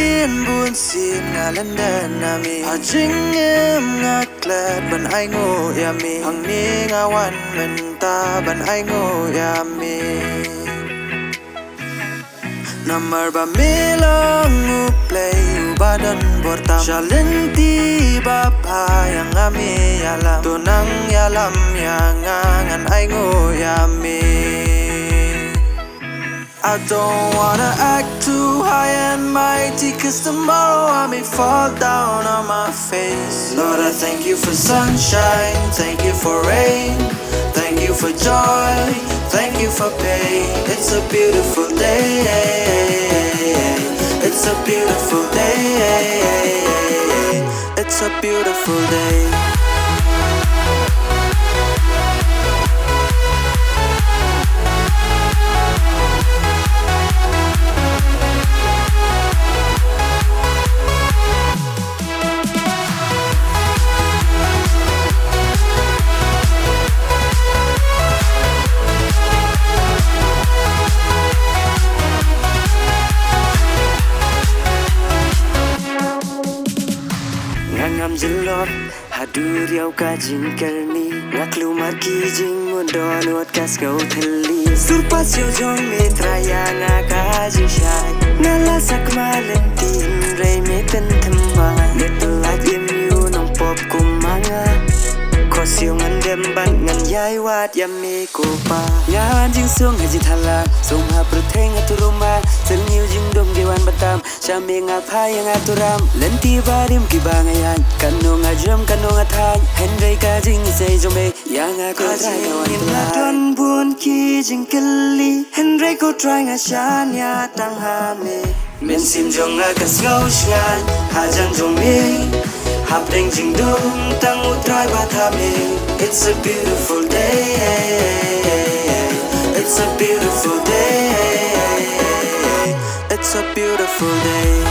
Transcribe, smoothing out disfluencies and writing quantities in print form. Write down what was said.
tin buồn xin ngà lần đen nami Hajing em ngạc lẹt ban ai ngô yami Hằng ni ngà wan men ta ban ai ngô yami Namar ba milang uplay ubadan bortam Shalenti ba yang ami yalam Tunang yalam yang angan ay nguyami I don't wanna act too high and mighty Cause tomorrow I may fall down on my face Lord, I thank you for sunshine, thank you for rain Thank you for joy, thank you for pain It's a beautiful day, it's a beautiful day It's a beautiful day Ngam jelot hadu riau ka jing karni ngaklu marki jing mondon wat kas kau thali surpa siu jong me traya nga ka jing shai ngala sak malentin rei me pen thamba ne pelak im yu nong pop kumanga ko siu ngan dem ban ngan yai wat yam me ko pa ngan jing sung ha ji thala sum ha prtheng aturuma sen yu jing dom dewan batam Shame nga phai nga turam lenti barim ki bangayan kanu nga jam kanu nga thai henry ka jing sei jome ya nga ko trai wan la don buon ki jing kelli henry ko trai nga shan ya tang ha me men sim jong nga kas ngau shan ha jang jong me hap ding jing dum tang u trai ba tha me it's a beautiful day it's a beautiful day It's a beautiful day